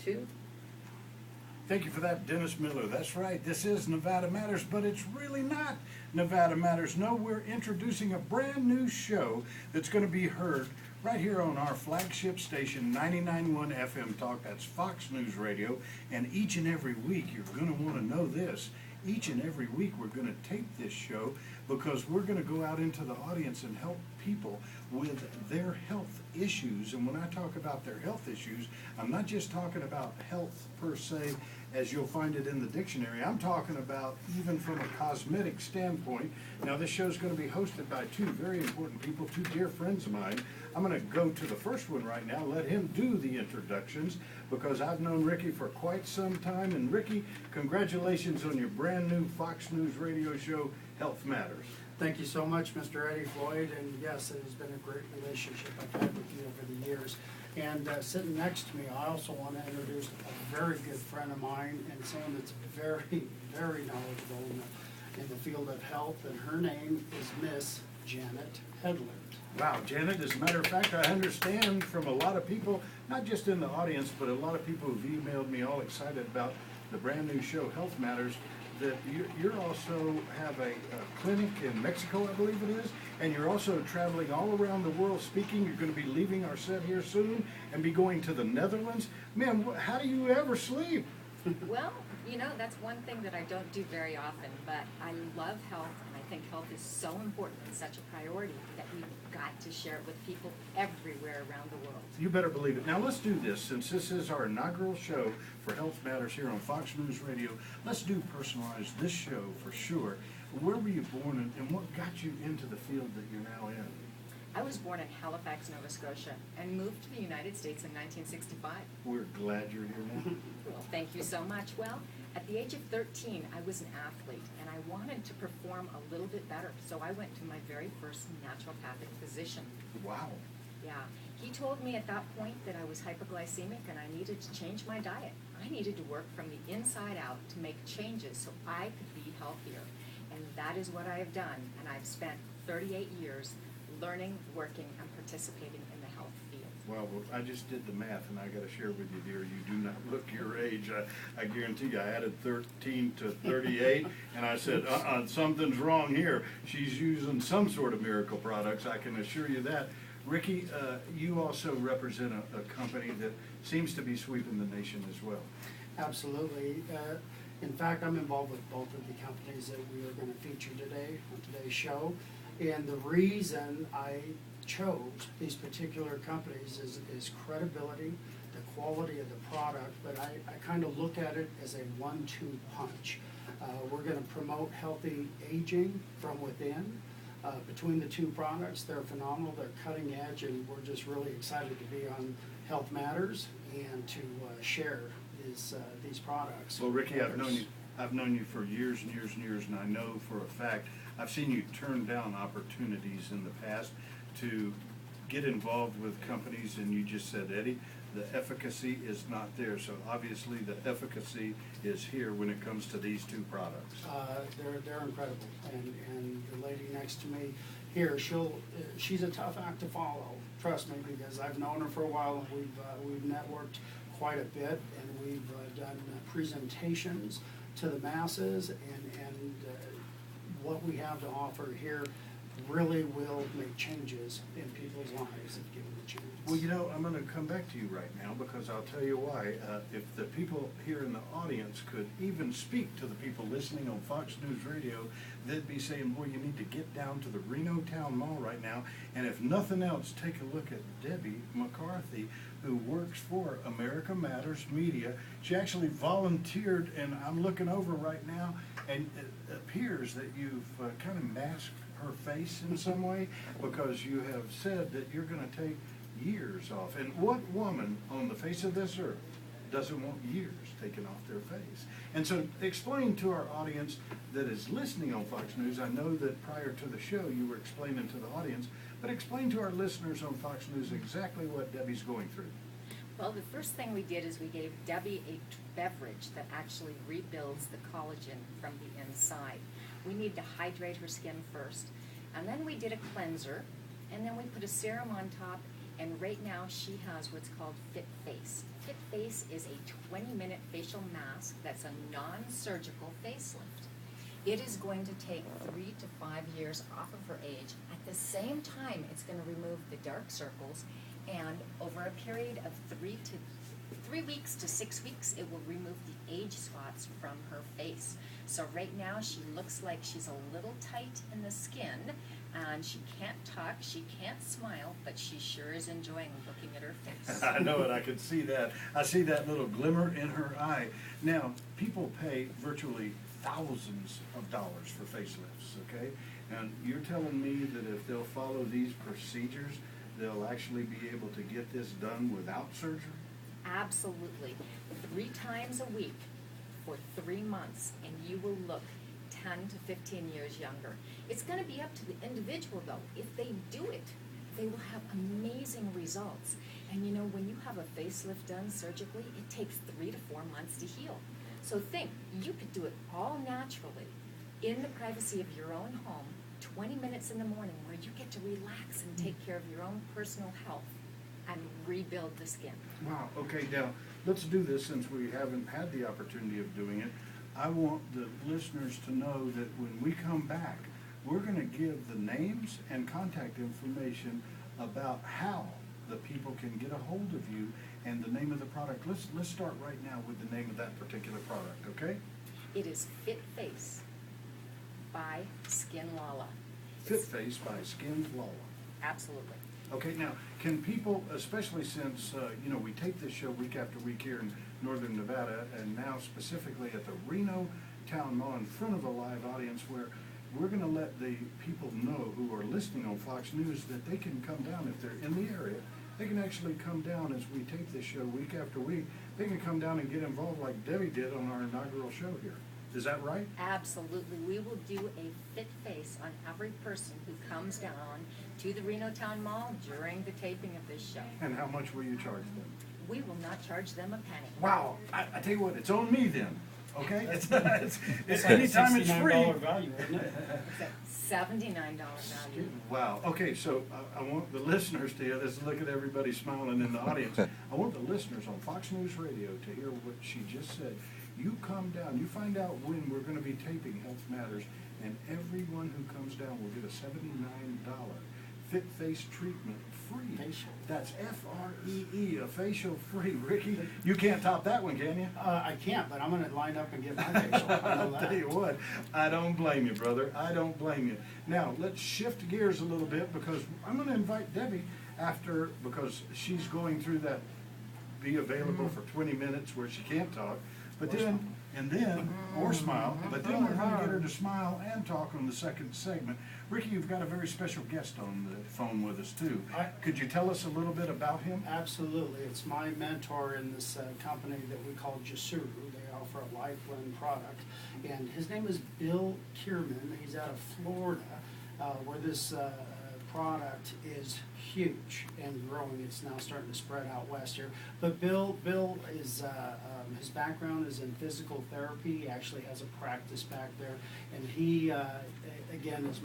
2. Thank you for that, Dennis Miller. That's right, this is Nevada Matters, but it's really not Nevada Matters. No, we're introducing a brand new show that's going to be heard right here on our flagship station, 99.1 FM Talk. That's Fox News Radio. And each and every week, you're going to want to know this. Each and every week, we're going to tape this show because we're going to go out into the audience and help people with their health issues. And when I talk about their health issues, I'm not just talking about health per se, as you'll find it in the dictionary. I'm talking about even from a cosmetic standpoint. Now, this show is going to be hosted by two very important people, two dear friends of mine. I'm going to go to the first one right now, let him do the introductions, because I've known Ricky for quite some time. And Ricky, congratulations on your brand new Fox News radio show, Health Matters. Thank you so much, Mr. Eddie Floyd, and yes, it has been a great relationship I've had with you over the years. And sitting next to me, I also want to introduce a very good friend of mine and someone that's very, very knowledgeable in the field of health, and her name is Miss Janet Headland. Wow, Janet, as a matter of fact, I understand from a lot of people, not just in the audience, but a lot of people who've emailed me all excited about the brand new show, Health Matters, that you also have a clinic in Mexico, I believe it is, and you're also traveling all around the world speaking. You're going to be leaving our set here soon and be going to the Netherlands. Man, how do you ever sleep? Well, you know, that's one thing that I don't do very often, but I love health, and I think health is so important and such a priority that we've got to share it with people everywhere around the world. You better believe it. Now let's do this. Since this is our inaugural show for Health Matters here on Fox News Radio, let's do personalize this show for sure. Where were you born and what got you into the field that you're now in? I was born in Halifax, Nova Scotia, and moved to the United States in 1965. We're glad you're here now. Well, thank you so much. Well, at the age of 13, I was an athlete, and I wanted to perform a little bit better, so I went to my very first naturopathic physician. Wow. Yeah, he told me at that point that I was hypoglycemic and I needed to change my diet. I needed to work from the inside out to make changes so I could be healthier. And that is what I have done, and I've spent 38 years learning, working, and participating in the health field. Well, I just did the math, and I got to share with you, dear. You do not look your age. I guarantee you. I added 13 to 38, and I said, something's wrong here. She's using some sort of miracle products. I can assure you that. Ricky, you also represent a company that seems to be sweeping the nation as well. Absolutely. In fact, I'm involved with both of the companies that we are going to feature today on today's show. And the reason I chose these particular companies is credibility, the quality of the product, but I kind of look at it as a 1-2 punch. We're going to promote healthy aging from within. Between the two products, they're phenomenal, they're cutting edge, and we're just really excited to be on Health Matters and to share these products. Well, Ricky, I've known you for years and years and years, and I know for a fact I've seen you turn down opportunities in the past to get involved with companies, and you just said, Eddie, the efficacy is not there. So obviously the efficacy is here when it comes to these two products. They're incredible, and the lady next to me here, she's a tough act to follow. Trust me, because I've known her for a while, and we've networked quite a bit, and we've done presentations to the masses, and what we have to offer here really will make changes in people's lives if given the chance. Well, you know, I'm going to come back to you right now because I'll tell you why. If the people here in the audience could even speak to the people listening on Fox News Radio, they'd be saying, boy, you need to get down to the Reno Town Mall right now, and if nothing else, take a look at Debbie McCarthy, who works for America Matters Media. She actually volunteered, and I'm looking over right now, and it appears that you've kind of masked her face in some way, because you have said that you're going to take years off. And what woman on the face of this earth doesn't want years taken off their face? And so explain to our audience that is listening on Fox News. I know that prior to the show you were explaining to the audience, but explain to our listeners on Fox News exactly what Debbie's going through. Well, the first thing we did is we gave Debbie a beverage that actually rebuilds the collagen from the inside. We need to hydrate her skin first, and then we did a cleanser, and then we put a serum on top, and right now she has what's called Fit Face. Fit Face is a 20-minute facial mask that's a non-surgical facelift. It is going to take 3 to 5 years off of her age. At the same time, it's going to remove the dark circles, and over a period of 3 weeks to 6 weeks, it will remove the age spots from her face. So right now, she looks like she's a little tight in the skin, and she can't talk, she can't smile, but she sure is enjoying looking at her face. I know it, I can see that. I see that little glimmer in her eye. Now, people pay virtually thousands of dollars for facelifts, okay? And you're telling me that if they'll follow these procedures, they'll actually be able to get this done without surgery? Absolutely. 3 times a week for 3 months, and you will look 10 to 15 years younger. It's going to be up to the individual, though. If they do it, they will have amazing results. And you know, when you have a facelift done surgically, it takes 3 to 4 months to heal. So think, you could do it all naturally in the privacy of your own home, 20 minutes in the morning, where you get to relax and take care of your own personal health and rebuild the skin. Wow, okay, now, let's do this since we haven't had the opportunity of doing it. I want the listeners to know that when we come back, we're gonna give the names and contact information about how the people can get a hold of you and the name of the product. Let's start right now with the name of that particular product, okay? It is Fit Face by skinlala. Fit Face by skinlala. Absolutely. Okay, now, can people, especially since, you know, we tape this show week after week here in northern Nevada, and now specifically at the Reno Town Mall in front of a live audience, where we're gonna let the people know who are listening on Fox News that they can come down if they're in the area. They can actually come down as we tape this show week after week. They can come down and get involved like Debbie did on our inaugural show here. Is that right? Absolutely. We will do a fit face on every person who comes down to the Reno Town Mall during the taping of this show. And how much will you charge them? We will not charge them a penny. Wow, I tell you what, it's on me then, okay? It's It's anytime it's free. $69 value, isn't it? It's a $79 value. Wow, okay, so I want the listeners to hear this, look at everybody smiling in the audience. I want the listeners on Fox News Radio to hear what she just said. You come down, you find out when we're gonna be taping Health Matters, and everyone who comes down will get a $79 Fit Face treatment free. Facial. That's F-R-E-E, a facial free. Ricky, you can't top that one, can you? I can't, but I'm gonna line up and get my facial. I know I'll that. tell you what, I don't blame you, brother. I don't blame you. Now, let's shift gears a little bit, because I'm gonna invite Debbie after, because she's going through that be available for 20 minutes where she can't talk. But then, or smile, but then we're gonna get her to smile and talk on the second segment. Ricky, you've got a very special guest on the phone with us too. Could you tell us a little bit about him? Absolutely. It's my mentor in this company that we call Jasuru. They offer a life blend product. And his name is Bill Kierman. He's out of Florida, where this product is huge and growing. It's now starting to spread out west here. But Bill is, his background is in physical therapy. He actually has a practice back there. And he, again, is